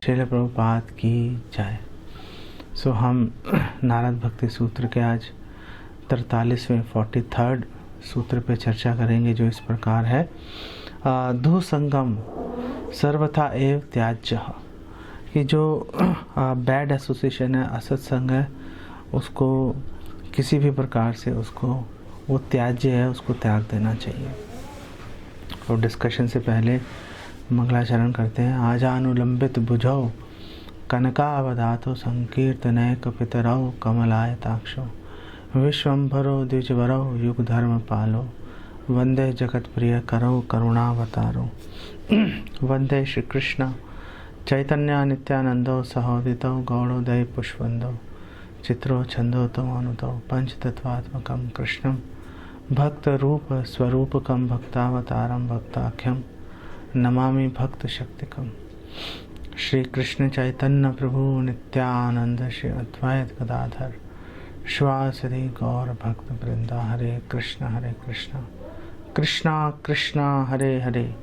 श्रील प्रभुपाद की जय। सो हम नारद भक्ति सूत्र के आज 43वें 43rd सूत्र पे चर्चा करेंगे, जो इस प्रकार है। दुह संगम सर्वथा एव त्याज्य, कि जो बैड एसोसिएशन है, असत संग है, उसको किसी भी प्रकार से उसको वो त्याज्य है, उसको त्याग देना चाहिए। और डिस्कशन से पहले मंगलाचरण करते हैं। आजानुलंबित बुझौ कनकावधातो संकीर्तनय कपितरौ कमलायताक्षो विश्वम्भरो द्विजवरो युग धर्म पालो वंदे जगत प्रिय करो करुणावतारो। वंदे श्री कृष्ण चैतन्य नित्यानंदो सहोदितो गौड़ोदय पुष्पंदो चित्रो छंदो अनुतो पंचतत्वात्मकं कृष्णं भक्त रूप स्वरूपकं भक्तावतारं भक्ताख्यं नमामि भक्त शक्तिकम्। श्री कृष्ण चैतन्य प्रभु नित्यानंद श्री अद्वैत गदाधर श्वासदि गौर भक्त वृंदा। हरे कृष्ण कृष्णा कृष्णा हरे हरे,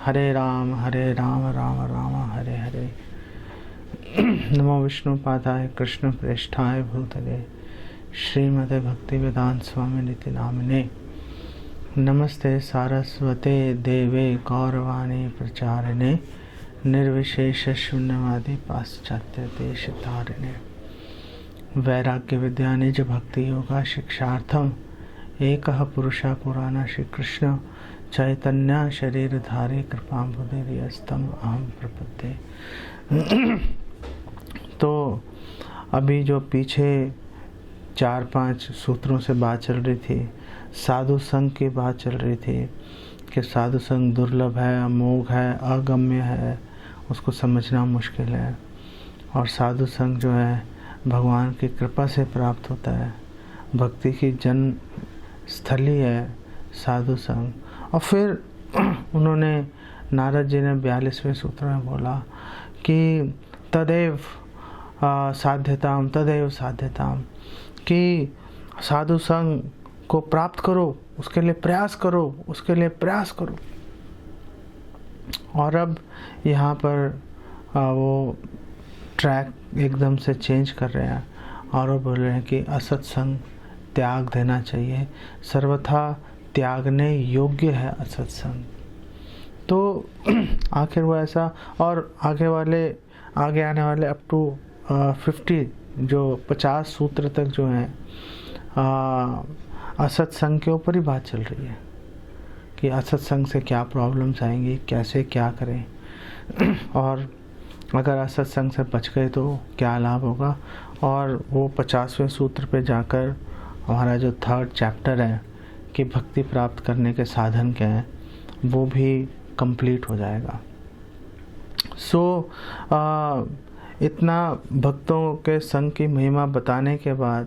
हरे राम राम राम हरे हरे। नमो विष्णु पादाय कृष्ण प्रेष्ठाय भूतले श्रीमते भक्ति वेदांत स्वामी निति नामिने। नमस्ते सारस्वते देवे गौरवाणी प्रचारिणे निर्विशेष शून्यवादी पाश्चात्य देश तारिणे। वैराग्य विद्या निज भक्ति योगा शिक्षार्थम एकः पुरुषः पुराण श्री कृष्ण चैतन्य शरीरधारी कृपाम्बुधिर्यस्तम अहम प्रपद्ये। तो अभी जो पीछे 4-5 सूत्रों से बात चल रही थी, साधु संघ की बात चल रही थी कि साधु संघ दुर्लभ है, अमोघ है, अगम्य है, उसको समझना मुश्किल है, और साधु संघ जो है भगवान की कृपा से प्राप्त होता है, भक्ति की जन्म स्थली है साधु संघ। और फिर उन्होंने नारद जी ने 42वें सूत्र में बोला कि तदेव साध्यताम कि साधु संघ को प्राप्त करो, उसके लिए प्रयास करो। और अब यहाँ पर वो ट्रैक एकदम से चेंज कर रहे हैं और वो बोल रहे हैं कि असत संग त्याग देना चाहिए, सर्वथा त्यागने योग्य है असत संग। तो आखिर वो ऐसा, और आगे आने वाले अप टू 50 सूत्र तक जो है असत संग के ऊपर ही बात चल रही है कि असत संग से क्या प्रॉब्लम्स आएंगी, कैसे क्या करें, और अगर असत संग से बच गए तो क्या लाभ होगा। और वो 50वें सूत्र पे जाकर हमारा जो 3rd चैप्टर है कि भक्ति प्राप्त करने के साधन क्या हैं, वो भी कंप्लीट हो जाएगा। इतना भक्तों के संग की महिमा बताने के बाद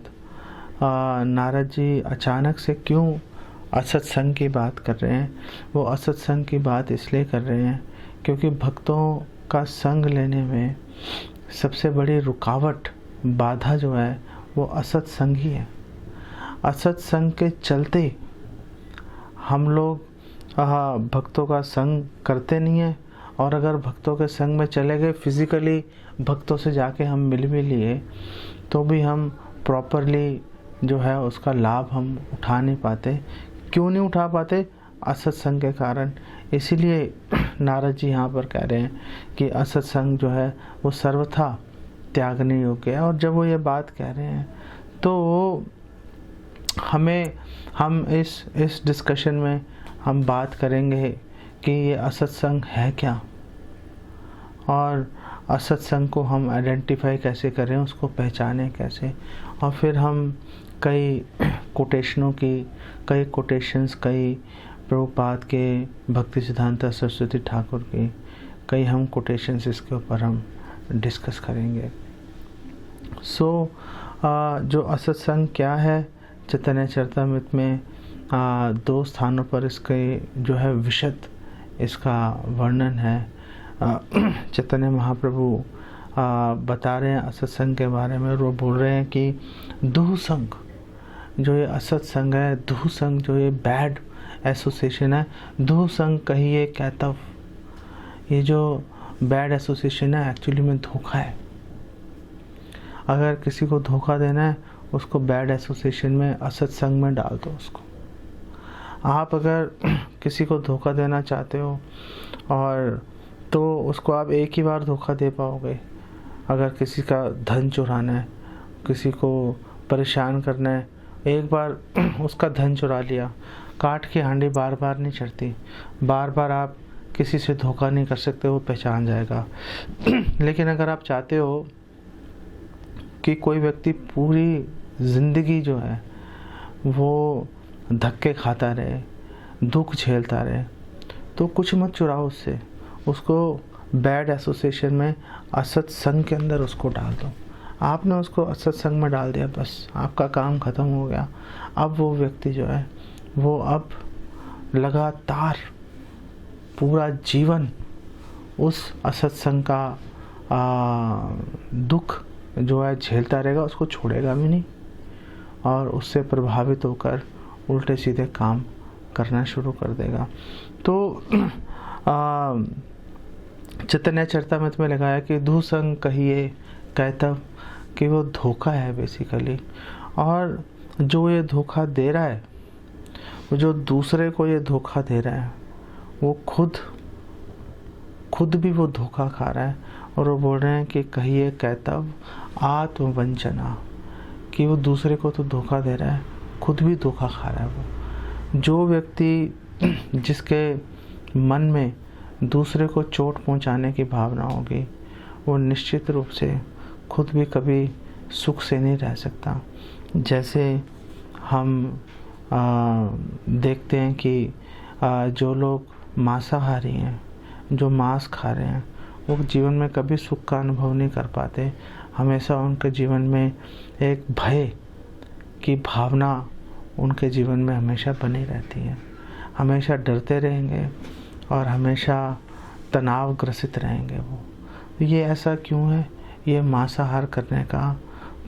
नारद जी अचानक से क्यों असत संग की बात कर रहे हैं? वो असत संग की बात इसलिए कर रहे हैं क्योंकि भक्तों का संग लेने में सबसे बड़ी रुकावट, बाधा जो है वो असत संग ही है। असत संग के चलते हम लोग भक्तों का संग करते नहीं हैं, और अगर भक्तों के संग में चले गए, फिजिकली भक्तों से जाके हम मिल भी लिए, तो भी हम प्रॉपरली जो है उसका लाभ हम उठा नहीं पाते। क्यों नहीं उठा पाते? असत संग के कारण। इसीलिए नारद जी यहाँ पर कह रहे हैं कि असत संग जो है वो सर्वथा त्यागने योग्य है। और जब वो ये बात कह रहे हैं तो हम इस डिस्कशन में हम बात करेंगे कि ये असत संग है क्या, और असत संग को हम आइडेंटिफाई कैसे करें, उसको पहचानें कैसे। और फिर हम कई प्रभुपाद के भक्ति सिद्धांत सरस्वती ठाकुर की कई हम कोटेशंस इसके ऊपर हम डिस्कस करेंगे। जो असत संग क्या है, चैतन्य चरितामृत में 2 स्थानों पर इसके जो है विशद इसका वर्णन है। चैतन्य महाप्रभु बता रहे हैं असत संग के बारे में, और वो बोल रहे हैं कि दुह संग, जो ये असत संग है, दुह संग जो ये बैड एसोसिएशन है, दुह संग कहिए कैतव, ये जो बैड एसोसिएशन है, एक्चुअली में धोखा है। अगर किसी को धोखा देना है उसको बैड एसोसिएशन में, असत्संग में डाल दो उसको। आप अगर किसी को धोखा देना चाहते हो और तो उसको आप एक ही बार धोखा दे पाओगे। अगर किसी का धन चुराना है, किसी को परेशान करना है, एक बार उसका धन चुरा लिया, काट की हांडी बार बार नहीं चढ़ती। बार बार आप किसी से धोखा नहीं कर सकते, वो पहचान जाएगा। लेकिन अगर आप चाहते हो कि कोई व्यक्ति पूरी ज़िंदगी जो है वो धक्के खाता रहे, दुख झेलता रहे, तो कुछ मत चुराओ उससे। उसको बैड एसोसिएशन में, असत संग के अंदर उसको डाल दो। आपने उसको असत संग में डाल दिया, बस आपका काम ख़त्म हो गया। अब वो व्यक्ति जो है वो अब लगातार पूरा जीवन उस असत संग का दुख जो है झेलता रहेगा, उसको छोड़ेगा भी नहीं और उससे प्रभावित होकर उल्टे सीधे काम करना शुरू कर देगा। तो चैतन्य चरितामृत में लिखा है कि दुसंग कहिए कहतव, कि वो धोखा है बेसिकली। और जो ये धोखा दे रहा है, वो जो दूसरे को ये धोखा दे रहा है, वो खुद भी वो धोखा खा रहा है। और वो बोल रहे हैं कि कहिए कहतव आत्मवंचना, कि वो दूसरे को तो धोखा दे रहा है, खुद भी धोखा खा रहा है। वो जो व्यक्ति जिसके मन में दूसरे को चोट पहुंचाने की भावना होगी, वो निश्चित रूप से खुद भी कभी सुख से नहीं रह सकता। जैसे हम देखते हैं कि जो लोग मांसाहारी हैं, जो मांस खा रहे हैं, वो जीवन में कभी सुख का अनुभव नहीं कर पाते। हमेशा उनके जीवन में एक भय की भावना उनके जीवन में हमेशा बनी रहती है। हमेशा डरते रहेंगे और हमेशा तनाव ग्रसित रहेंगे वो। ये ऐसा क्यों है? ये मांसाहार करने का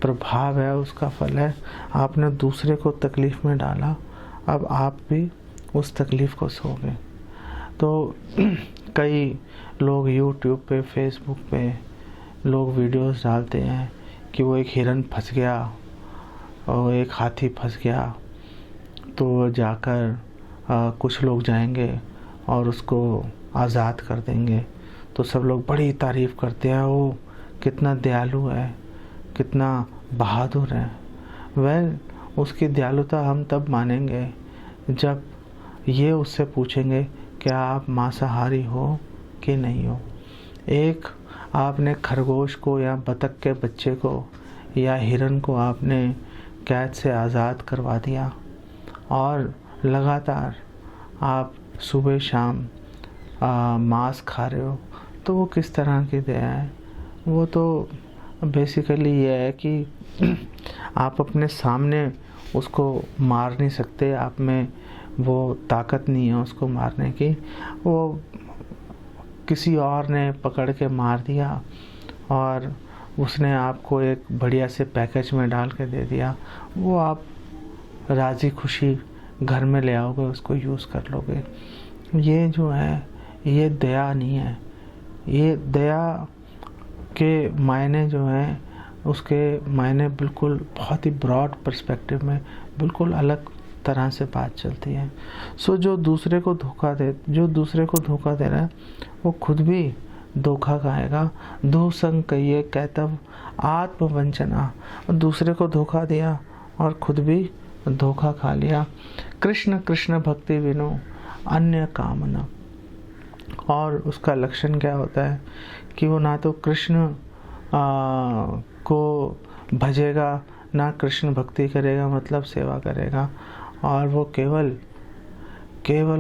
प्रभाव है, उसका फल है। आपने दूसरे को तकलीफ़ में डाला, अब आप भी उस तकलीफ़ को सहोगे। तो कई लोग यूट्यूब पे, फेसबुक पे लोग वीडियोस डालते हैं कि वो एक हिरन फंस गया और एक हाथी फंस गया, तो जाकर कुछ लोग जाएंगे और उसको आज़ाद कर देंगे। तो सब लोग बड़ी तारीफ़ करते हैं, वो कितना दयालु है, कितना बहादुर है। वेल, उसकी दयालुता हम तब मानेंगे जब ये उससे पूछेंगे क्या आप मांसाहारी हो कि नहीं हो। एक आपने खरगोश को या बतख के बच्चे को या हिरन को आपने कैद से आज़ाद करवा दिया और लगातार आप सुबह शाम मांस खा रहे हो, तो वो किस तरह की दया है? वो तो बेसिकली ये है कि आप अपने सामने उसको मार नहीं सकते, आप में वो ताकत नहीं है उसको मारने की। वो किसी और ने पकड़ के मार दिया और उसने आपको एक बढ़िया से पैकेज में डाल के दे दिया, वो आप राज़ी खुशी घर में ले आओगे, उसको यूज़ कर लोगे। ये जो है ये दया नहीं है। ये दया के मायने जो हैं उसके मायने बिल्कुल बहुत ही ब्रॉड पर्सपेक्टिव में बिल्कुल अलग तरह से बात चलती है। सो जो दूसरे को धोखा दे रहा है वो खुद भी धोखा खाएगा। दुसंग कहिए कहतव आत्मवंचना, दूसरे को धोखा दिया और खुद भी धोखा खा लिया। कृष्ण कृष्ण भक्ति विनो अन्य कामना, और उसका लक्षण क्या होता है कि वो ना तो कृष्ण को भजेगा, ना कृष्ण भक्ति करेगा, मतलब सेवा करेगा, और वो केवल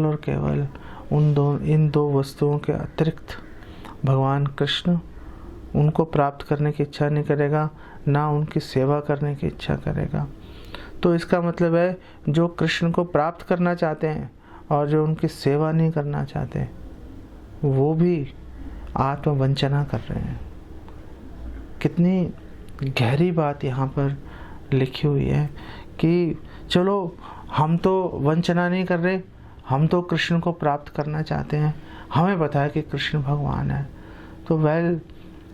और केवल इन दो वस्तुओं के अतिरिक्त भगवान कृष्ण उनको प्राप्त करने की इच्छा नहीं करेगा, ना उनकी सेवा करने की इच्छा करेगा। तो इसका मतलब है जो कृष्ण को प्राप्त करना चाहते हैं और जो उनकी सेवा नहीं करना चाहते, वो भी आत्मवंचना कर रहे हैं। कितनी गहरी बात यहाँ पर लिखी हुई है कि चलो हम तो वंचना नहीं कर रहे, हम तो कृष्ण को प्राप्त करना चाहते हैं, हमें पता है कि कृष्ण भगवान है, तो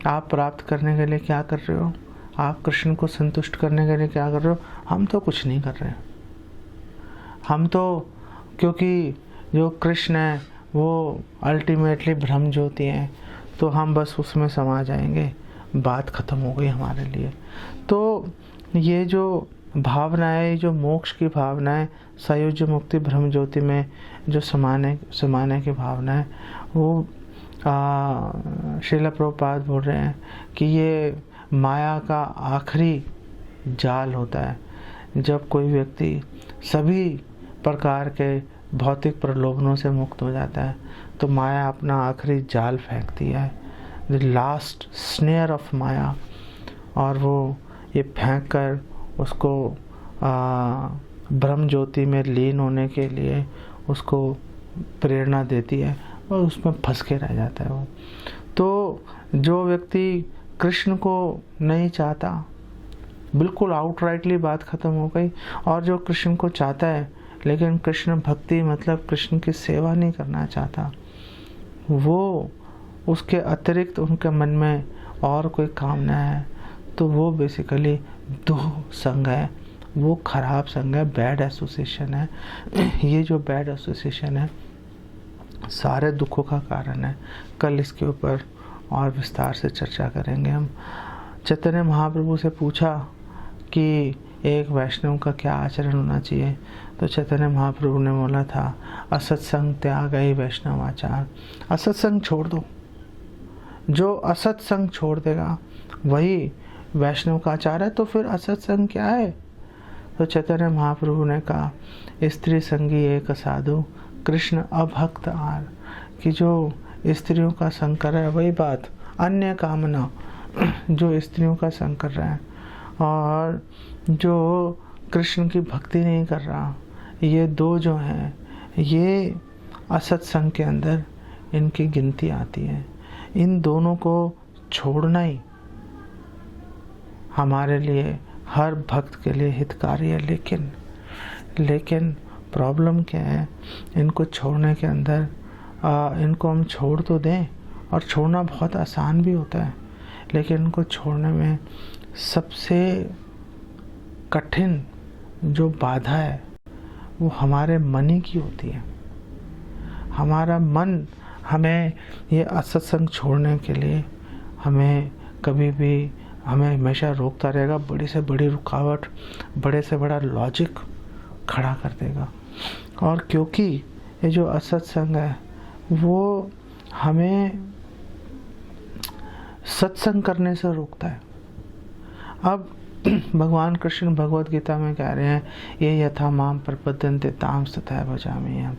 आप प्राप्त करने के लिए क्या कर रहे हो? आप कृष्ण को संतुष्ट करने के लिए क्या कर रहे हो? हम तो कुछ नहीं कर रहे हैं। हम तो, क्योंकि जो कृष्ण है वो अल्टीमेटली ब्रह्म ज्योति है, तो हम बस उसमें समा जाएंगे, बात खत्म हो गई हमारे लिए। तो ये जो भावना है, जो मोक्ष की भावना है, सायुज्य मुक्ति ब्रह्म ज्योति में जो समाने की भावना है, वो श्रील प्रभुपाद बोल रहे हैं कि ये माया का आखिरी जाल होता है। जब कोई व्यक्ति सभी प्रकार के भौतिक प्रलोभनों से मुक्त हो जाता है, तो माया अपना आखिरी जाल फेंकती है, द लास्ट स्नेयर ऑफ माया, और वो ये फेंक कर उसको ब्रह्म ज्योति में लीन होने के लिए उसको प्रेरणा देती है, और उसमें फंस के रह जाता है वो। तो जो व्यक्ति कृष्ण को नहीं चाहता, बिल्कुल आउटराइटली बात खत्म हो गई। और जो कृष्ण को चाहता है लेकिन कृष्ण भक्ति मतलब कृष्ण की सेवा नहीं करना चाहता, वो उसके अतिरिक्त उनके मन में और कोई कामना है, तो वो बेसिकली दुह संग है, वो खराब संग है, बैड एसोसिएशन है। ये जो बैड एसोसिएशन है सारे दुखों का कारण है। कल इसके ऊपर और विस्तार से चर्चा करेंगे हम। चैतन्य महाप्रभु से पूछा कि एक वैष्णव का क्या आचरण होना चाहिए, तो चैतन्य महाप्रभु ने बोला था, असत्संग त्याग ही वैष्णव आचार। असत्संग छोड़ दो। जो असत्संग छोड़ देगा वही वैष्णव का आचार है। तो फिर असत्संग क्या है? तो चैतन्य महाप्रभु ने कहा, स्त्री संगी एक साधु कृष्ण अभक्त आर, कि जो स्त्रियों का संग कर रहा है वही बात, अन्य कामना जो स्त्रियों का संग कर रहा है और जो कृष्ण की भक्ति नहीं कर रहा, ये दो जो हैं ये असत्संग के अंदर इनकी गिनती आती है। इन दोनों को छोड़ना ही हमारे लिए, हर भक्त के लिए हितकारी है। लेकिन प्रॉब्लम क्या है, इनको छोड़ने के अंदर इनको हम छोड़ तो दें, और छोड़ना बहुत आसान भी होता है, लेकिन इनको छोड़ने में सबसे कठिन जो बाधा है वो हमारे मन ही की होती है। हमारा मन हमें ये असत्संग छोड़ने के लिए हमें कभी भी, हमें हमेशा रोकता रहेगा, बड़ी से बड़ी रुकावट, बड़े से बड़ा लॉजिक खड़ा कर देगा। और क्योंकि ये जो असत्संग है वो हमें सत्संग करने से रोकता है। अब भगवान कृष्ण भगवत गीता में कह रहे हैं, ये यथा माम प्रपद्यन्ते ताम तथा भजामि हम,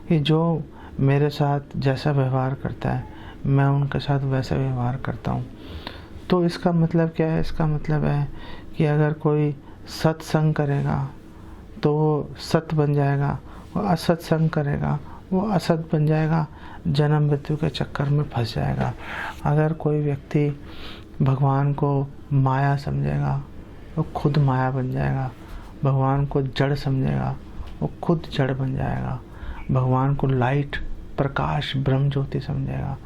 कि जो मेरे साथ जैसा व्यवहार करता है मैं उनके साथ वैसा व्यवहार करता हूँ। तो इसका मतलब क्या है? इसका मतलब है कि अगर कोई सत्संग करेगा तो वो सत बन जाएगा, वो असत्संग करेगा वो असत बन जाएगा, जन्म मृत्यु के चक्कर में फंस जाएगा। अगर कोई व्यक्ति भगवान को माया समझेगा वो खुद माया बन जाएगा, भगवान को जड़ समझेगा वो खुद जड़ बन जाएगा, भगवान को लाइट प्रकाश ब्रह्म ज्योति समझेगा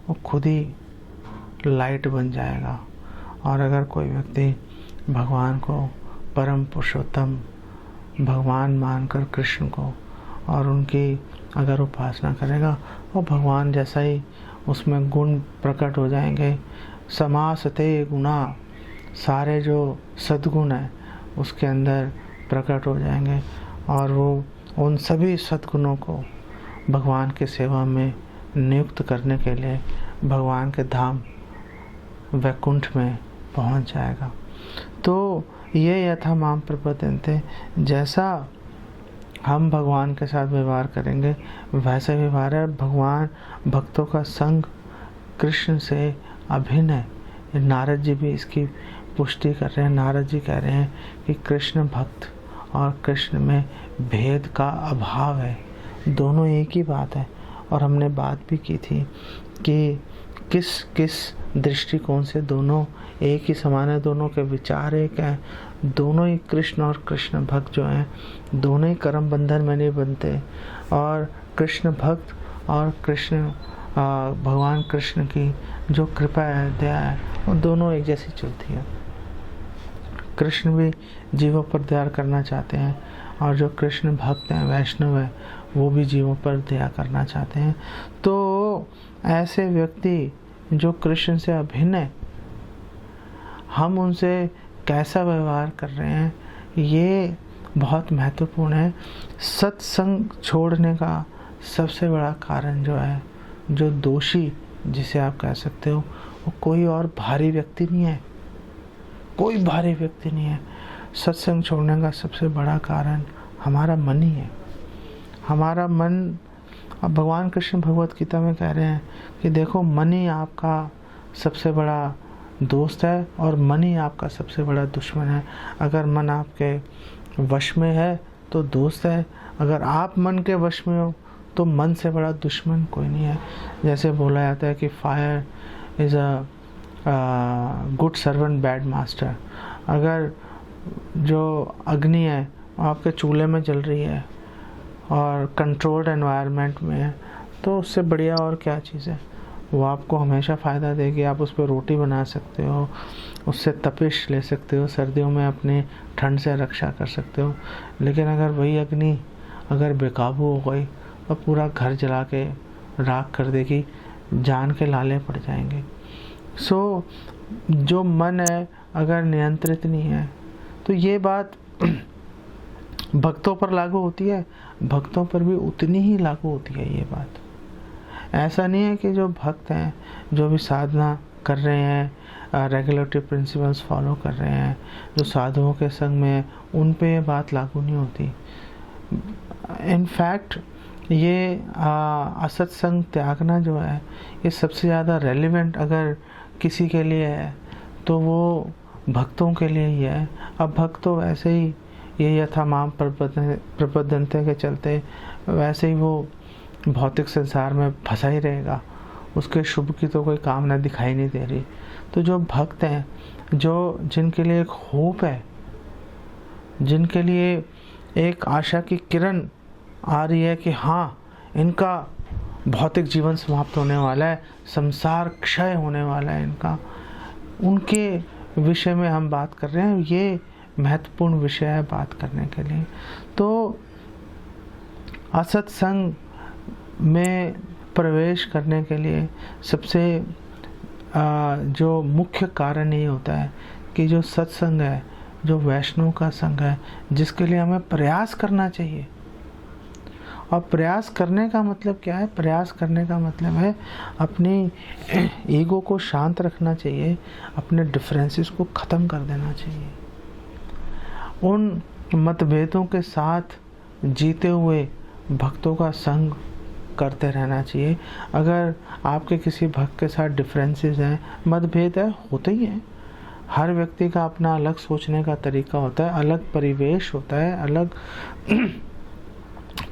वो खुद ही लाइट बन जाएगा। और अगर कोई व्यक्ति भगवान को परम पुरुषोत्तम भगवान मानकर कृष्ण को और उनकी अगर उपासना करेगा, वो भगवान जैसा ही उसमें गुण प्रकट हो जाएंगे। समासते गुणा, सारे जो सद्गुण हैं उसके अंदर प्रकट हो जाएंगे, और वो उन सभी सद्गुणों को भगवान की सेवा में नियुक्त करने के लिए भगवान के धाम वैकुंठ में पहुंच जाएगा। तो ये यथा माम प्रपद्यन्ते, जैसा हम भगवान के साथ व्यवहार करेंगे वैसा व्यवहार है। भगवान भक्तों का संग कृष्ण से अभिन्न है। नारद जी भी इसकी पुष्टि कर रहे हैं। नारद जी कह रहे हैं कि कृष्ण भक्त और कृष्ण में भेद का अभाव है, दोनों एक ही बात है। और हमने बात भी की थी कि किस किस दृष्टिकोण से दोनों एक ही समान है, दोनों के विचार एक हैं, दोनों ही कृष्ण और कृष्ण भक्त जो हैं दोनों ही कर्म बंधन में नहीं बनते। और कृष्ण भक्त और कृष्ण भगवान कृष्ण की जो कृपा है, दया है, वो दोनों एक जैसी चलती है। कृष्ण भी जीवों पर दया करना चाहते हैं, और जो कृष्ण भक्त हैं, वैष्णव है, वो भी जीवों पर दया करना चाहते हैं। तो ऐसे व्यक्ति जो कृष्ण से अभिन्न है, हम उनसे कैसा व्यवहार कर रहे हैं, ये बहुत महत्वपूर्ण है। सत्संग छोड़ने का सबसे बड़ा कारण जो है, जो दोषी जिसे आप कह सकते हो, वो कोई और भारी व्यक्ति नहीं है, कोई भारी व्यक्ति नहीं है। सत्संग छोड़ने का सबसे बड़ा कारण हमारा मन ही है। हमारा मन, अब भगवान कृष्ण भगवत गीता में कह रहे हैं कि देखो, मन ही आपका सबसे बड़ा दोस्त है और मन ही आपका सबसे बड़ा दुश्मन है। अगर मन आपके वश में है तो दोस्त है, अगर आप मन के वश में हो तो मन से बड़ा दुश्मन कोई नहीं है। जैसे बोला जाता है कि fire is a good servant bad master. अगर जो अग्नि है आपके चूल्हे में जल रही है और कंट्रोल्ड एनवायरनमेंट में है, तो उससे बढ़िया और क्या चीज़ है। वो आपको हमेशा फ़ायदा देगी। आप उस पर रोटी बना सकते हो, उससे तपिश ले सकते हो, सर्दियों में अपनी ठंड से रक्षा कर सकते हो। लेकिन अगर वही अग्नि अगर बेकाबू हो गई तो पूरा घर जला के राख कर देगी, जान के लाले पड़ जाएंगे। सो जो मन है अगर नियंत्रित नहीं है, तो ये बात भक्तों पर लागू होती है, भक्तों पर भी उतनी ही लागू होती है ये बात। ऐसा नहीं है कि जो भक्त हैं, जो भी साधना कर रहे हैं, रेगुलेटरी प्रिंसिपल्स फॉलो कर रहे हैं, जो साधुओं के संग में, उन पे ये बात लागू नहीं होती। इनफैक्ट ये असत्संग त्यागना जो है, ये सबसे ज़्यादा रेलिवेंट अगर किसी के लिए है तो वो भक्तों के लिए ही है। अब भक्त तो वैसे ही ये यथा माम प्रपद्यन्ते के चलते वैसे ही वो भौतिक संसार में फंसा ही रहेगा, उसके शुभ की तो कोई कामना दिखाई नहीं दे रही। तो जो भक्त हैं, जो जिनके लिए एक होप है, जिनके लिए एक आशा की किरण आ रही है कि हाँ, इनका भौतिक जीवन समाप्त होने वाला है, संसार क्षय होने वाला है इनका, उनके विषय में हम बात कर रहे हैं। ये महत्वपूर्ण विषय है बात करने के लिए। तो असत्संग में प्रवेश करने के लिए सबसे जो मुख्य कारण ये होता है कि जो सत्संग है, जो वैष्णव का संग है, जिसके लिए हमें प्रयास करना चाहिए। और प्रयास करने का मतलब क्या है? प्रयास करने का मतलब है अपनी ईगो को शांत रखना चाहिए, अपने डिफरेंसेस को ख़त्म कर देना चाहिए, उन मतभेदों के साथ जीते हुए भक्तों का संग करते रहना चाहिए। अगर आपके किसी भक्त के साथ डिफरेंसेस हैं, मतभेद है, होते ही हैं। हर व्यक्ति का अपना अलग सोचने का तरीका होता है, अलग परिवेश होता है, अलग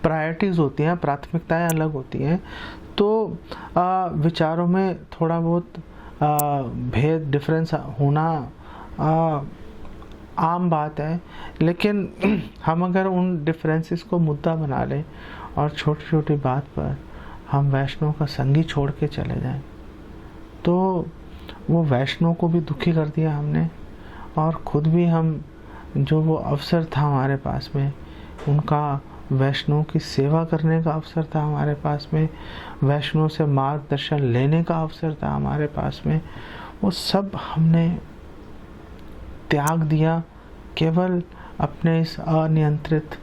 प्रायोरिटीज़ होती हैं, प्राथमिकताएं अलग होती हैं। तो विचारों में थोड़ा बहुत भेद, डिफरेंस होना आम बात है। लेकिन हम अगर उन डिफरेंसेस को मुद्दा बना लें और छोटी छोटी बात पर हम वैष्णव का संगी छोड़ के चले जाएं, तो वो वैष्णव को भी दुखी कर दिया हमने, और ख़ुद भी हम, जो वो अवसर था हमारे पास में, उनका वैष्णव की सेवा करने का अवसर था हमारे पास में, वैष्णव से मार्गदर्शन लेने का अवसर था हमारे पास में, वो सब हमने त्याग दिया केवल अपने इस अनियंत्रित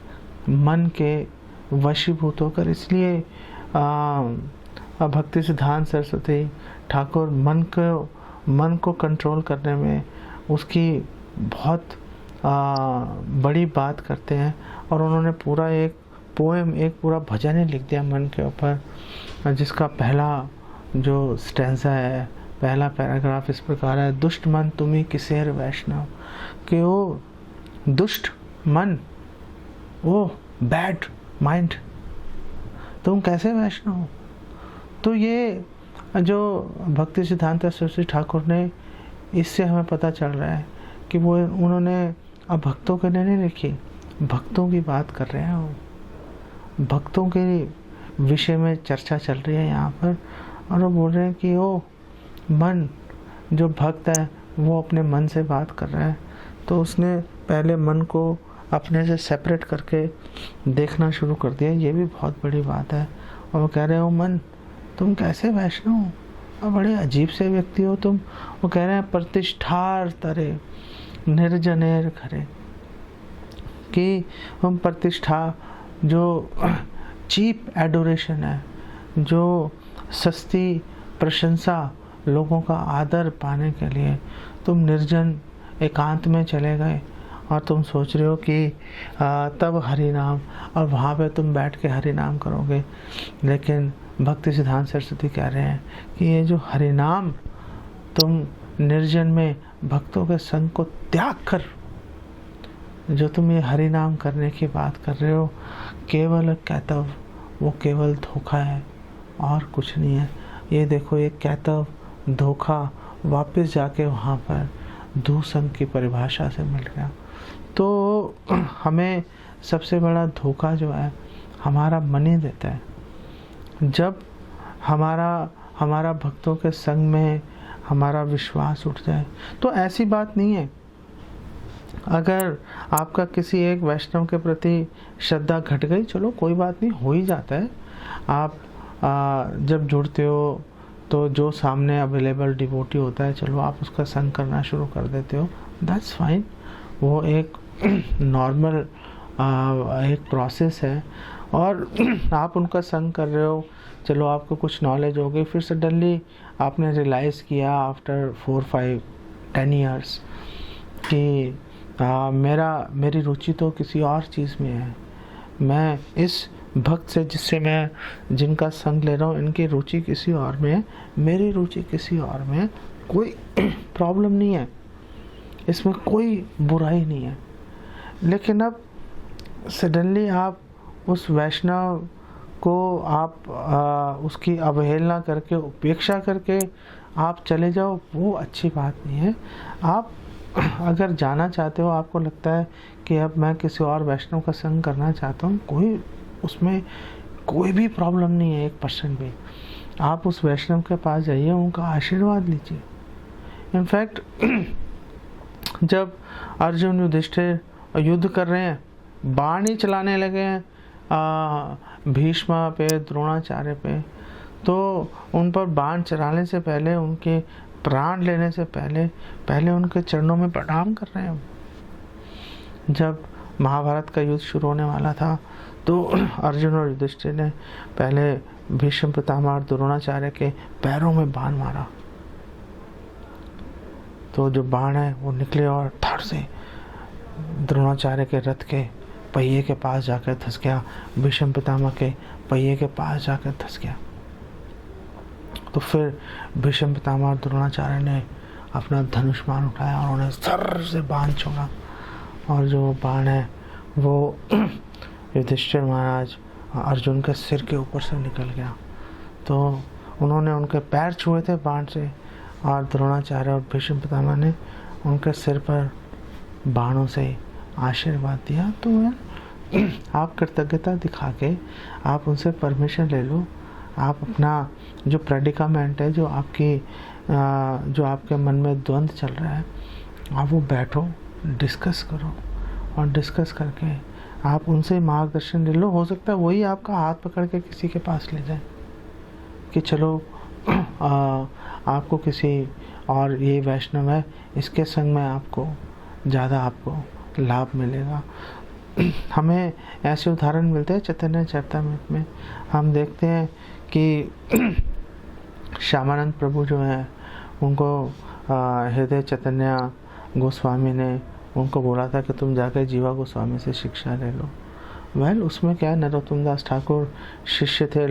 मन के वशीभूत होकर। इसलिए भक्ति सिद्धांत सरस्वती ठाकुर मन को कंट्रोल करने में उसकी बहुत बड़ी बात करते हैं, और उन्होंने पूरा एक पोएम, एक पूरा भजन ही लिख दिया मन के ऊपर, जिसका पहला जो स्टैंजा है, पहला पैराग्राफ इस प्रकार है: दुष्ट मन तुम्ही किसेर वैष्णव। कि वो दुष्ट मन, वो बैड माइंड, तुम कैसे वैष्णव हो? तो ये जो भक्ति सिद्धांत सरस्वती ठाकुर ने, इससे हमें पता चल रहा है कि वो, उन्होंने अब भक्तों के लिए नहीं लिखी, भक्तों की बात कर रहे हैं। वो भक्तों के विषय में चर्चा चल रही है यहाँ पर, और वो बोल रहे हैं कि ओ मन, जो भक्त है वो अपने मन से बात कर रहा है। तो उसने पहले मन को अपने से सेपरेट करके देखना शुरू कर दिया। ये भी बहुत बड़ी बात है। और वो कह रहे हो मन, तुम कैसे वैष्णव हो और बड़े अजीब से व्यक्ति हो तुम। वो कह रहे हैं प्रतिष्ठार तरे निर्जनेर घरे, कि हम प्रतिष्ठा, जो चीप एडोरेशन है, जो सस्ती प्रशंसा, लोगों का आदर पाने के लिए तुम निर्जन एकांत में चले गए और तुम सोच रहे हो कि तब हरि नाम, और वहाँ पे तुम बैठ के हरि नाम करोगे। लेकिन भक्ति सिद्धांत सरस्वती कह रहे हैं कि ये जो हरि नाम तुम निर्जन में भक्तों के संग को त्याग कर, जो तुम ये हरि नाम करने की बात कर रहे हो, केवल कैतव, वो केवल धोखा है और कुछ नहीं है। ये देखो, ये कैतव धोखा वापस जाके वहाँ पर धूसंग की परिभाषा से मिल गया। तो हमें सबसे बड़ा धोखा जो है हमारा मन ही देता है। जब हमारा भक्तों के संग में हमारा विश्वास उठ जाए, तो ऐसी बात नहीं है, अगर आपका किसी एक वैष्णव के प्रति श्रद्धा घट गई, चलो कोई बात नहीं, हो ही जाता है। आप जब जुड़ते हो तो जो सामने अवेलेबल डिवोटी होता है, चलो आप उसका संग करना शुरू कर देते हो, दैट्स फाइन। वो एक नॉर्मल एक प्रोसेस है। और आप उनका संग कर रहे हो, चलो आपको कुछ नॉलेज हो गई, फिर सडनली आपने रियलाइज़ किया आफ्टर 4, 5, 10 ईयर्स कि मेरी रुचि तो किसी और चीज़ में है। मैं इस भक्त से जिनका संग ले रहा हूँ, इनकी रुचि किसी और में है, मेरी रुचि किसी और में है। कोई प्रॉब्लम नहीं है, इसमें कोई बुराई नहीं है। लेकिन अब सडनली आप उस वैष्णव को आप उसकी अवहेलना करके, उपेक्षा करके आप चले जाओ, वो अच्छी बात नहीं है। आप अगर जाना चाहते हो, आपको लगता है कि अब मैं किसी और वैष्णव का संग करना चाहता हूँ, उसमें कोई भी प्रॉब्लम नहीं है 1% भी। आप उस वैष्णव के पास जाइए, उनका आशीर्वाद लीजिए। इनफैक्ट जब अर्जुन युधिष्ठिर युद्ध कर रहे हैं, बाण ही चलाने लगे हैं भीष्म पे, द्रोणाचार्य पे, तो उन पर बाण चलाने से पहले, उनके प्राण लेने से पहले उनके चरणों में प्रणाम कर रहे हैं। जब महाभारत का युद्ध शुरू होने वाला था, तो अर्जुन और युधिष्ठिर ने पहले भीष्म पितामह और द्रोणाचार्य के पैरों में बाण मारा। तो जो बाण है वो निकले और धड़ से द्रोणाचार्य के रथ के पहिए के पास जाकर धंस गया, भीष्म पितामह के पहिए के पास जाकर धंस गया। तो फिर भीष्म पितामह और द्रोणाचार्य ने अपना धनुष बाण उठाया और उन्हें सर से बाण छोड़ा, और जो बाण है वो युधिष्ठिर महाराज अर्जुन के सिर के ऊपर से निकल गया। तो उन्होंने उनके पैर छुए थे बाण से, और द्रोणाचार्य और भीष्म पितामह ने उनके सिर पर बाणों से आशीर्वाद दिया। तो आप कृतज्ञता दिखा के आप उनसे परमिशन ले लो। आप अपना जो प्रेडिकामेंट है, जो आपके मन में द्वंद्व चल रहा है, आप वो बैठो, डिस्कस करो, और डिस्कस करके आप उनसे मार्गदर्शन ले लो। हो सकता है वही आपका हाथ पकड़ के किसी के पास ले जाए कि चलो आपको किसी और, ये वैष्णव है, इसके संग में आपको ज़्यादा लाभ मिलेगा। हमें ऐसे उदाहरण मिलते हैं चैतन्य चरितामृत में। हम देखते हैं कि श्यामानंद प्रभु जो हैं, उनको हृदय चैतन्य गोस्वामी ने उनको बोला था कि तुम जाकर जीवा गोस्वामी से शिक्षा ले लो। वेल, उसमें क्या है, नरोत्तम दास ठाकुर शिष्य थे,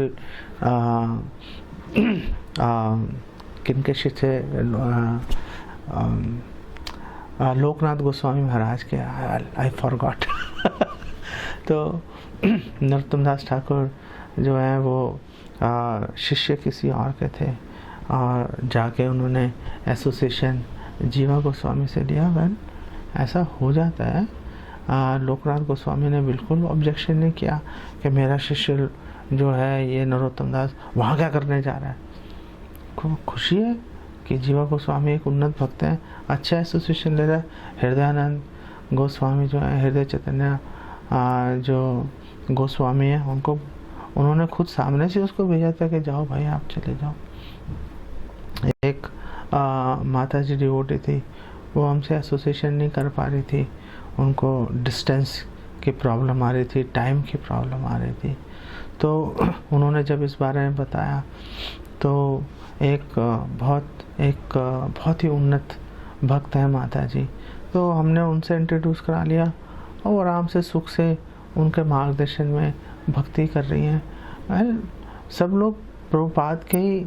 किनके शिष्य थे, लोकनाथ गोस्वामी महाराज के, आई फॉरगॉट। तो नरोत्तम दास ठाकुर जो है वो शिष्य किसी और के थे, और जाके उन्होंने एसोसिएशन जीवा गोस्वामी से लिया। वेल, ऐसा हो जाता है। लोकनाथ गोस्वामी ने बिल्कुल ऑब्जेक्शन नहीं किया कि मेरा शिष्य जो है ये नरोत्तम दास वहाँ क्या करने जा रहा है। आपको खुशी है कि जीवा गोस्वामी एक उन्नत भक्त हैं, अच्छा एसोसिएशन ले रहा है। हृदयानंद गोस्वामी जो है, हृदय चैतन्य जो गोस्वामी है, उन्होंने खुद सामने से उसको भेजा था कि जाओ भाई आप चले जाओ। एक माता जी डिवोटी थी, वो हमसे एसोसिएशन नहीं कर पा रही थी, उनको डिस्टेंस की प्रॉब्लम आ रही थी, टाइम की प्रॉब्लम आ रही थी। तो उन्होंने जब इस बारे में बताया तो एक बहुत ही उन्नत भक्त है माता जी, तो हमने उनसे इंट्रोड्यूस करा लिया और आराम से सुख से उनके मार्गदर्शन में भक्ति कर रही हैं। सब लोग प्रभुपाद के ही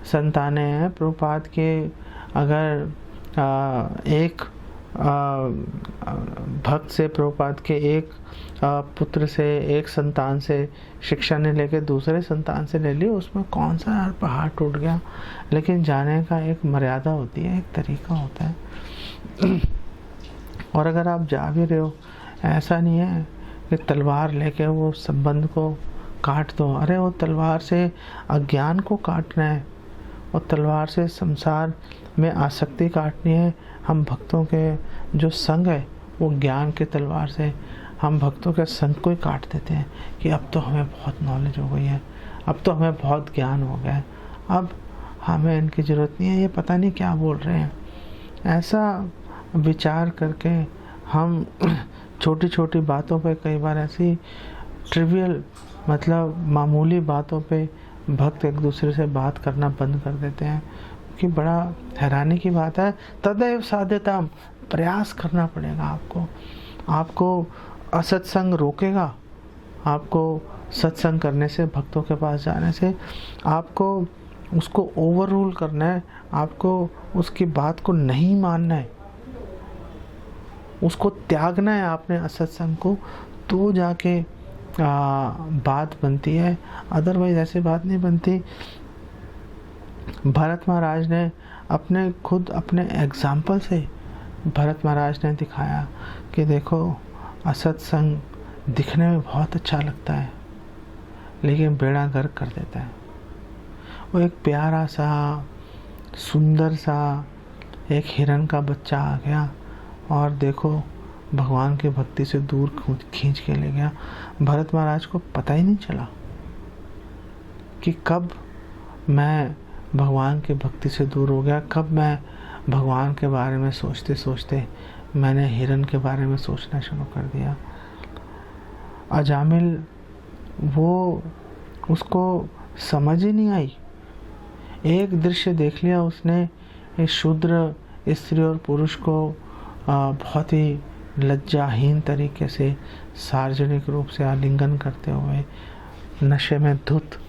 संतानें हैं। प्रभुपाद के अगर एक भक्त से, प्रभुपाद के एक पुत्र से, एक संतान से शिक्षा ने लेके दूसरे संतान से ले ली, उसमें कौन सा यार पहाड़ टूट गया। लेकिन जाने का एक मर्यादा होती है, एक तरीका होता है। और अगर आप जा भी रहे हो, ऐसा नहीं है कि तलवार लेके वो संबंध को काट दो। अरे वो तलवार से अज्ञान को काटना है, और तलवार से संसार में आसक्ति काटनी है। हम भक्तों के जो संग है वो ज्ञान के तलवार से हम भक्तों के संग को ही काट देते हैं कि अब तो हमें बहुत नॉलेज हो गई है, अब तो हमें बहुत ज्ञान हो गया है, अब हमें इनकी ज़रूरत नहीं है, ये पता नहीं क्या बोल रहे हैं। ऐसा विचार करके हम छोटी छोटी बातों पे, कई बार ऐसी ट्रिवियल मतलब मामूली बातों पे भक्त एक दूसरे से बात करना बंद कर देते हैं, कि बड़ा हैरानी की बात है। तदैव साध्यताम, प्रयास करना पड़ेगा आपको असत्संग रोकेगा, आपको सत्संग करने से, भक्तों के पास जाने से। आपको उसको ओवर रूल करना है, आपको उसकी बात को नहीं मानना है, उसको त्यागना है आपने असत्संग को, तो जाके बात बनती है, अदरवाइज ऐसे बात नहीं बनती। भरत महाराज ने अपने एग्जाम्पल से भरत महाराज ने दिखाया कि देखो असत्संग दिखने में बहुत अच्छा लगता है लेकिन बेड़ा गर्क कर देता है। वो एक प्यारा सा सुंदर सा एक हिरन का बच्चा आ गया और देखो भगवान की भक्ति से दूर खींच के ले गया। भरत महाराज को पता ही नहीं चला कि कब मैं भगवान की भक्ति से दूर हो गया, कब मैं भगवान के बारे में सोचते सोचते मैंने हिरन के बारे में सोचना शुरू कर दिया। अजामिल वो उसको समझ ही नहीं आई, एक दृश्य देख लिया उसने, एक शूद्र स्त्री और पुरुष को बहुत ही लज्जाहीन तरीके से सार्वजनिक रूप से आलिंगन करते हुए नशे में धुत,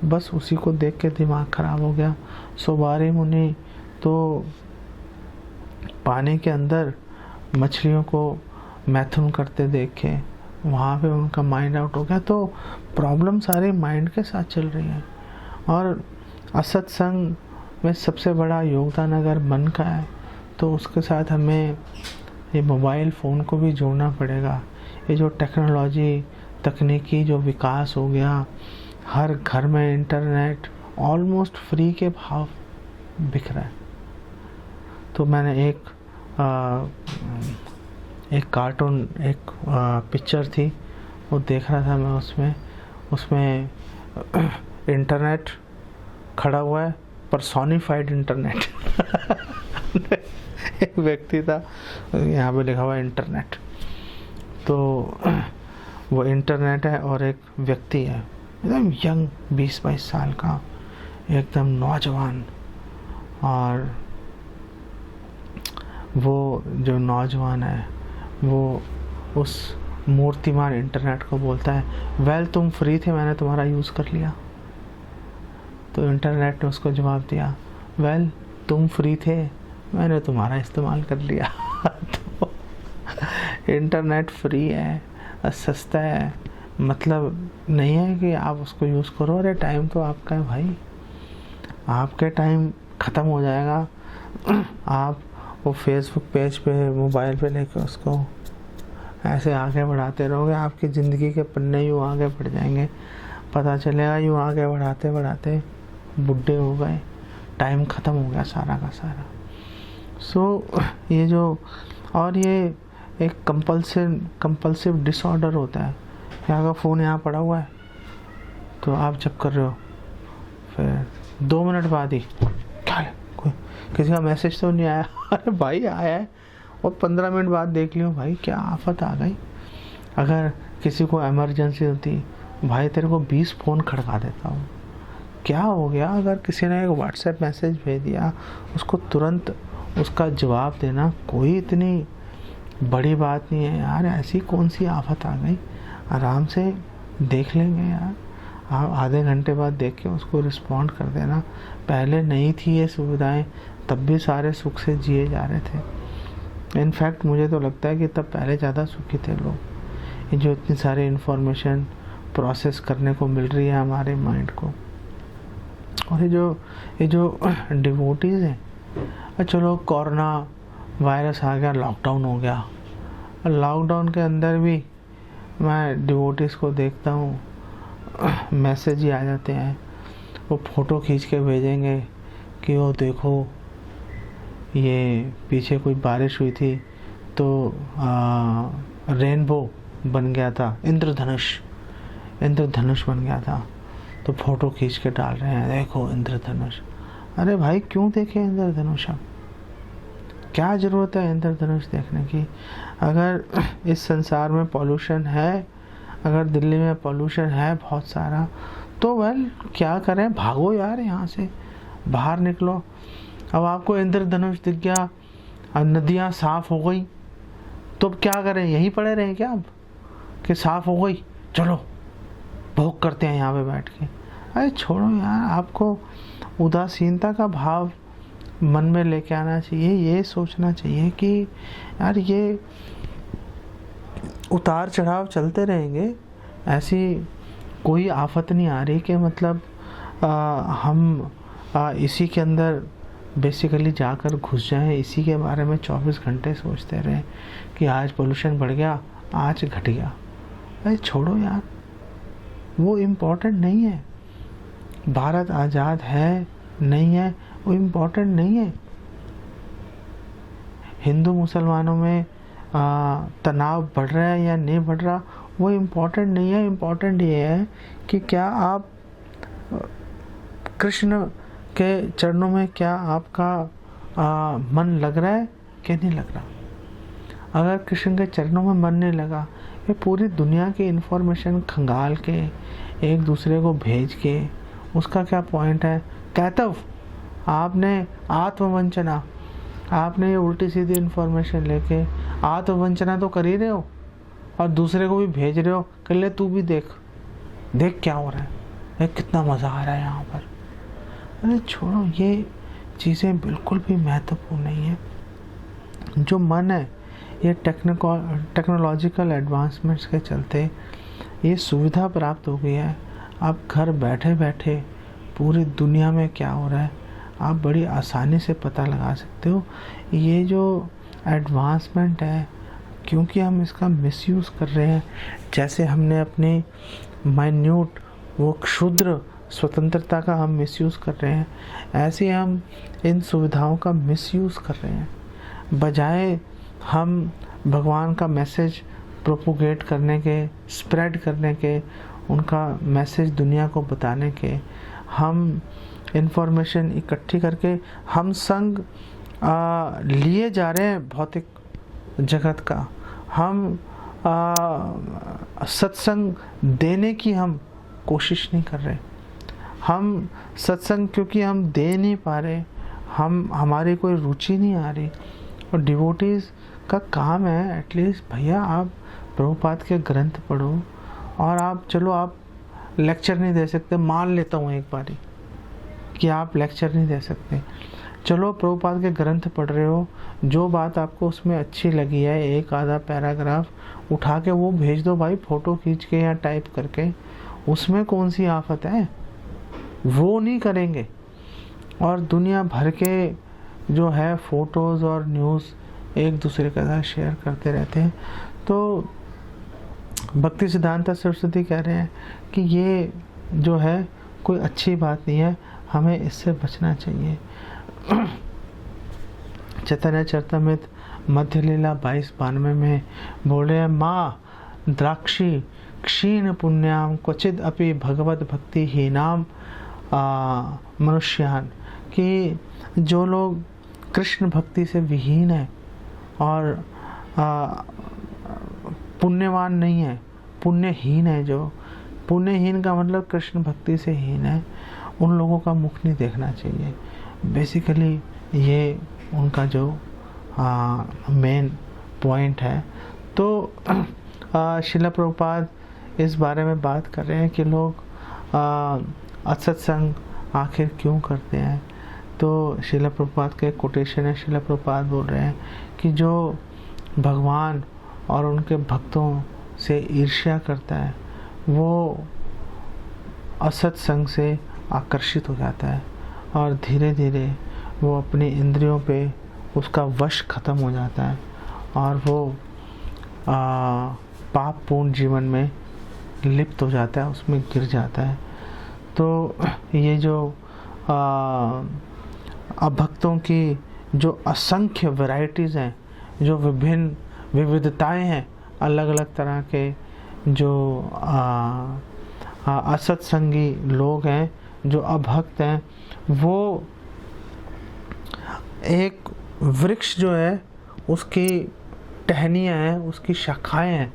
बस उसी को देख के दिमाग खराब हो गया। सोबारी मुनि तो पानी के अंदर मछलियों को मैथुन करते देखे, वहाँ पे उनका माइंड आउट हो गया। तो प्रॉब्लम सारी माइंड के साथ चल रही है। और असत्संग में सबसे बड़ा योगदान अगर मन का है तो उसके साथ हमें ये मोबाइल फ़ोन को भी जोड़ना पड़ेगा। ये जो टेक्नोलॉजी तकनीकी जो विकास हो गया, हर घर में इंटरनेट ऑलमोस्ट फ्री के भाव बिक रहा है। तो मैंने एक कार्टून, एक पिक्चर थी वो देख रहा था मैं, उसमें इंटरनेट खड़ा हुआ है, पर्सोनिफाइड इंटरनेट एक व्यक्ति था, यहाँ पे लिखा हुआ है इंटरनेट, तो वो इंटरनेट है और एक व्यक्ति है एकदम यंग 20-22 साल का, एकदम नौजवान। और वो जो नौजवान है वो उस मूर्तिमान इंटरनेट को बोलता है, वेल तुम फ्री थे, मैंने तुम्हारा यूज़ कर लिया। तो इंटरनेट ने उसको जवाब दिया, वेल तुम फ्री थे, मैंने तुम्हारा इस्तेमाल कर लिया। तो इंटरनेट फ्री है, सस्ता है, मतलब नहीं है कि आप उसको यूज़ करो। अरे टाइम तो आपका है भाई, आपके टाइम ख़त्म हो जाएगा। आप वो फेसबुक पेज पे मोबाइल पे लेकर उसको ऐसे आगे बढ़ाते रहोगे, आपकी ज़िंदगी के पन्ने यूँ आगे बढ़ जाएंगे, पता चलेगा यूँ आगे बढ़ाते बढ़ाते बुढ़े हो गए, टाइम ख़त्म हो गया सारा का सारा। सो ये जो, और ये एक कंपल्सिव डिसऑर्डर होता है। यहाँ का फ़ोन यहाँ पड़ा हुआ है तो आप जब कर रहे हो फिर 2 मिनट बाद ही क्या है, कोई किसी का मैसेज तो नहीं आया अरे भाई आया है, और 15 मिनट बाद देख लियो, भाई क्या आफत आ गई। अगर किसी को इमरजेंसी होती, भाई तेरे को 20 फ़ोन खड़का देता हूँ। क्या हो गया, अगर किसी ने एक व्हाट्सएप मैसेज भेज दिया, उसको तुरंत उसका जवाब देना कोई इतनी बड़ी बात नहीं है यार। ऐसी कौन सी आफत आ गई, आराम से देख लेंगे यार। आप आधे घंटे बाद देख के उसको रिस्पॉन्ड कर देना। पहले नहीं थी ये सुविधाएं, तब भी सारे सुख से जिए जा रहे थे। इनफैक्ट मुझे तो लगता है कि तब पहले ज़्यादा सुखी थे लोग। ये जो इतनी सारी इन्फॉर्मेशन प्रोसेस करने को मिल रही है हमारे माइंड को, और ये जो डिवोटीज़ हैं, चलो कोरोना वायरस आ गया, लॉकडाउन हो गया, लॉकडाउन के अंदर भी मैं डिवोटीज़ को देखता हूँ, मैसेज ही आ जाते हैं, वो फ़ोटो खींच के भेजेंगे कि वो देखो ये पीछे कोई बारिश हुई थी तो रेनबो बन गया था, इंद्रधनुष बन गया था, तो फ़ोटो खींच के डाल रहे हैं, देखो इंद्रधनुष। अरे भाई क्यों देखें इंद्रधनुष, अब क्या ज़रूरत है इंद्रधनुष देखने की। अगर इस संसार में पॉल्यूशन है, अगर दिल्ली में पॉल्यूशन है बहुत सारा, तो वेल क्या करें, भागो यार यहाँ से, बाहर निकलो। अब आपको इंद्रधनुष दिख गया, नदियाँ साफ़ हो गई, तो अब क्या करें, यहीं पड़े रहें क्या अब कि साफ़ हो गई, चलो भोग करते हैं यहाँ पे बैठ के। अरे छोड़ो यार, आपको उदासीनता का भाव मन में लेके आना चाहिए। ये सोचना चाहिए कि यार ये उतार चढ़ाव चलते रहेंगे, ऐसी कोई आफत नहीं आ रही कि मतलब हम इसी के अंदर बेसिकली जाकर घुस जाएं, इसी के बारे में 24 घंटे सोचते रहें कि आज पोल्यूशन बढ़ गया, आज घट गया। अरे छोड़ो यार, वो इम्पोर्टेंट नहीं है। भारत आज़ाद है नहीं है वो इम्पोर्टेंट नहीं है। हिंदू मुसलमानों में तनाव बढ़ रहा है या नहीं बढ़ रहा वो इम्पोर्टेंट नहीं है। इम्पोर्टेंट ये है कि क्या आप कृष्ण के चरणों में, क्या आपका मन लग रहा है कि नहीं लग रहा। अगर कृष्ण के चरणों में मन नहीं लगा, ये पूरी दुनिया की इन्फॉर्मेशन खंगाल के एक दूसरे को भेज के उसका क्या पॉइंट है। कैतव, आपने आत्मवंचना, आपने ये उल्टी सीधी इन्फॉर्मेशन लेके आत्मवंचना तो कर ही रहे हो और दूसरे को भी भेज रहे हो, कर ले तू भी देख क्या हो रहा है, कितना मज़ा आ रहा है यहाँ पर। अरे छोड़ो, ये चीज़ें बिल्कुल भी महत्वपूर्ण नहीं है। जो मन है, ये टेक्नोलॉजिकल एडवांसमेंट्स के चलते ये सुविधा प्राप्त हो गई है। आप घर बैठे बैठे पूरी दुनिया में क्या हो रहा है आप बड़ी आसानी से पता लगा सकते हो। ये जो एडवांसमेंट है, क्योंकि हम इसका मिसयूज़ कर रहे हैं, जैसे हमने अपनी माइन्यूट वो क्षुद्र स्वतंत्रता का हम मिसयूज़ कर रहे हैं, ऐसे हम इन सुविधाओं का मिसयूज़ कर रहे हैं। बजाय हम भगवान का मैसेज प्रोपोगेट करने के, स्प्रेड करने के, उनका मैसेज दुनिया को बताने के, हम इन्फॉर्मेशन इकट्ठी करके हम संग लिए जा रहे हैं भौतिक जगत का। हम सत्संग देने की हम कोशिश नहीं कर रहे। हम सत्संग क्योंकि हम दे नहीं पा रहे, हमारी कोई रुचि नहीं आ रही। और डिवोटीज़ का काम है एटलीस्ट, भैया आप प्रभुपाद के ग्रंथ पढ़ो। और आप चलो, आप लेक्चर नहीं दे सकते, मान लेता हूँ एक बारी कि आप लेक्चर नहीं दे सकते, चलो प्रभुपाद के ग्रंथ पढ़ रहे हो, जो बात आपको उसमें अच्छी लगी है, एक आधा पैराग्राफ उठा के वो भेज दो भाई, फ़ोटो खींच के या टाइप करके। उसमें कौन सी आफत है, वो नहीं करेंगे। और दुनिया भर के जो है फ़ोटोज़ और न्यूज़ एक दूसरे के साथ शेयर करते रहते हैं। तो भक्ति सिद्धांत सरस्वती कह रहे हैं कि ये जो है कोई अच्छी बात नहीं है। हमें इससे बचना चाहिए। चैतन्य चरितमृत मध्य लीला 22-92 में बोल रहे हैं, माँ द्राक्षी क्षीण पुण्याम क्वचिद अपि भगवत भक्ति हीनाम मनुष्यान, कि जो लोग कृष्ण भक्ति से विहीन है और पुण्यवान नहीं है, पुण्यहीन है, जो पुण्यहीन का मतलब कृष्ण भक्ति से हीन है, उन लोगों का मुख नहीं देखना चाहिए। बेसिकली ये उनका जो मेन पॉइंट है। तो श्रील प्रभुपाद इस बारे में बात कर रहे हैं कि लोग असत्संग आखिर क्यों करते हैं। तो श्रील प्रभुपाद के कोटेशन है, श्रील प्रभुपाद बोल रहे हैं कि जो भगवान और उनके भक्तों से ईर्ष्या करता है वो असत्संग से आकर्षित हो जाता है और धीरे धीरे वो अपनी इंद्रियों पे उसका वश खत्म हो जाता है और वो पापपूर्ण जीवन में लिप्त हो जाता है, उसमें गिर जाता है। तो ये जो अभक्तों की जो असंख्य वैरायटीज़ हैं, जो विभिन्न विविधताएं हैं, अलग अलग तरह के जो असत्संगी लोग हैं, जो अभक्त हैं, वो एक वृक्ष जो है उसकी टहनियाँ हैं, उसकी शाखाएं हैं,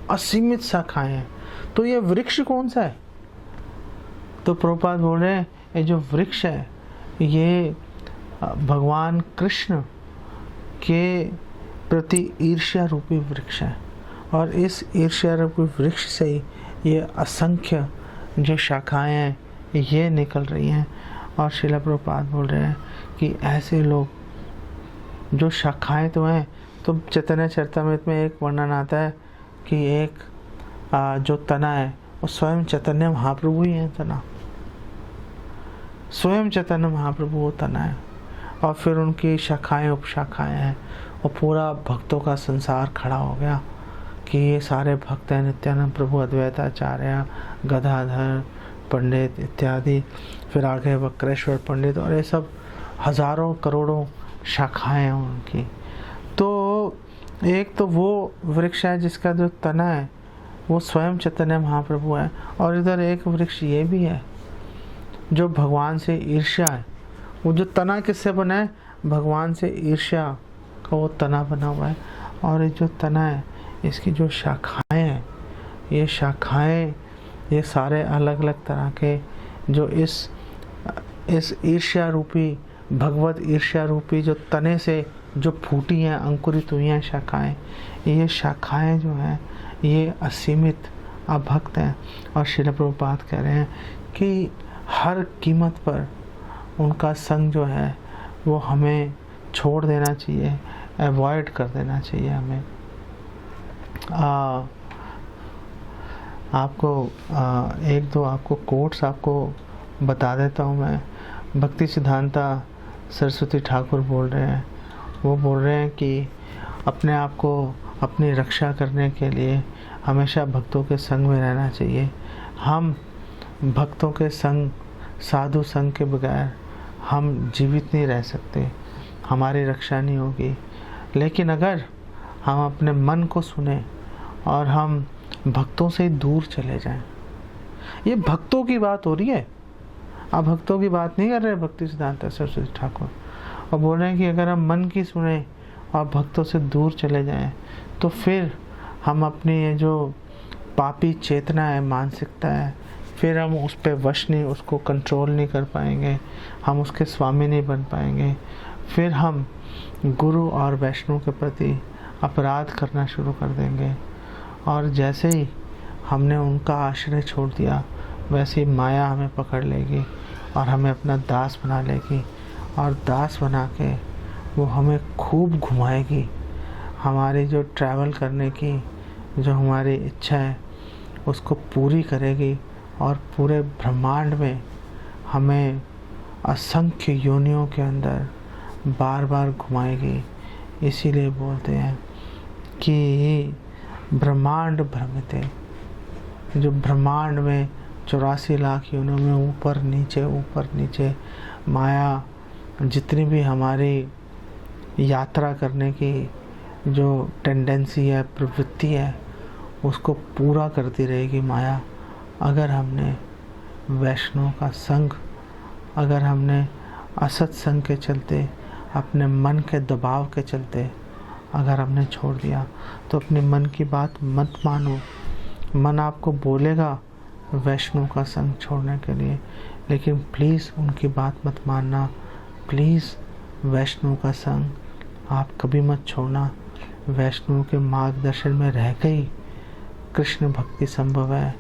असीमित शाखाएं हैं। तो ये वृक्ष कौन सा है? तो प्रभुपाद बोल रहे हैं ये जो वृक्ष है ये भगवान कृष्ण के प्रति ईर्ष्या रूपी वृक्ष है और इस ईर्ष्या रूपी वृक्ष से ही ये असंख्य जो शाखाएं हैं ये निकल रही हैं। और श्रील प्रभुपाद बोल रहे हैं कि ऐसे लोग जो शाखाएं तो हैं, तो चैतन्य चरितमृत में एक वर्णन आता है कि एक जो तना है वो स्वयं चैतन्य महाप्रभु ही है। तना स्वयं चैतन्य महाप्रभु वो तना है और फिर उनकी शाखाएं उपशाखाएं हैं और पूरा भक्तों का संसार खड़ा हो गया कि ये सारे भक्त हैं, नित्यानंद प्रभु, अद्वैताचार्य, गदाधर पंडित इत्यादि, फिर आगे वक्रेश्वर पंडित, और ये सब हजारों करोड़ों शाखाएं हैं उनकी। तो एक तो वो वृक्ष है जिसका जो तना है वो स्वयं चैतन्य महाप्रभु है और इधर एक वृक्ष ये भी है जो भगवान से ईर्ष्या है। वो जो तना किससे बना है? भगवान से ईर्ष्या का वो तना बना हुआ है। और ये जो तना है इसकी जो शाखाएं हैं, ये शाखाएं ये सारे अलग अलग तरह के जो इस ईर्ष्या रूपी, भगवत ईर्ष्या रूपी जो तने से जो फूटी हैं, अंकुरित हुई हैं शाखाएं, ये शाखाएं जो हैं ये असीमित अभक्त हैं। और श्रील प्रभुपाद कह रहे हैं कि हर कीमत पर उनका संग जो है वो हमें छोड़ देना चाहिए, अवॉइड कर देना चाहिए हमें। आपको एक दो आपको कोट्स आपको बता देता हूँ मैं। भक्ति सिद्धांता सरस्वती ठाकुर बोल रहे हैं, वो बोल रहे हैं कि अपने आप को अपनी रक्षा करने के लिए हमेशा भक्तों के संग में रहना चाहिए। हम भक्तों के संग, साधु संग के बगैर हम जीवित नहीं रह सकते, हमारी रक्षा नहीं होगी। लेकिन अगर हम अपने मन को सुने और हम भक्तों से दूर चले जाएं, ये भक्तों की बात हो रही है, आप भक्तों की बात नहीं कर रहे भक्ति सिद्धांत सरस्वती ठाकुर। और बोल रहे हैं कि अगर हम मन की सुने और भक्तों से दूर चले जाएं तो फिर हम अपनी ये जो पापी चेतना है, मानसिकता है, फिर हम उस पर वश नहीं, उसको कंट्रोल नहीं कर पाएंगे, हम उसके स्वामी नहीं बन पाएंगे। फिर हम गुरु और वैष्णव के प्रति अपराध करना शुरू कर देंगे और जैसे ही हमने उनका आश्रय छोड़ दिया वैसे ही माया हमें पकड़ लेगी और हमें अपना दास बना लेगी और दास बना के वो हमें खूब घुमाएगी। हमारी जो ट्रैवल करने की जो हमारी इच्छा है उसको पूरी करेगी और पूरे ब्रह्मांड में हमें असंख्य योनियों के अंदर बार बार घुमाएगी। इसीलिए बोलते हैं कि ब्रह्मांड भ्रमित है, जो ब्रह्मांड में 84 लाख योनियों में ऊपर नीचे माया जितनी भी हमारी यात्रा करने की जो टेंडेंसी है, प्रवृत्ति है, उसको पूरा करती रहेगी माया। अगर हमने वैष्णव का संग, अगर हमने असत संग के चलते, अपने मन के दबाव के चलते अगर हमने छोड़ दिया, तो अपने मन की बात मत मानो। मन आपको बोलेगा वैष्णव का संग छोड़ने के लिए, लेकिन प्लीज़ उनकी बात मत मानना। प्लीज़ वैष्णव का संग आप कभी मत छोड़ना। वैष्णव के मार्गदर्शन में रह गई कृष्ण भक्ति संभव है,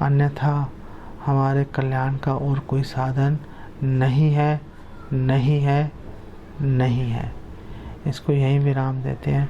अन्यथा हमारे कल्याण का और कोई साधन नहीं है। इसको यहीं विराम देते हैं।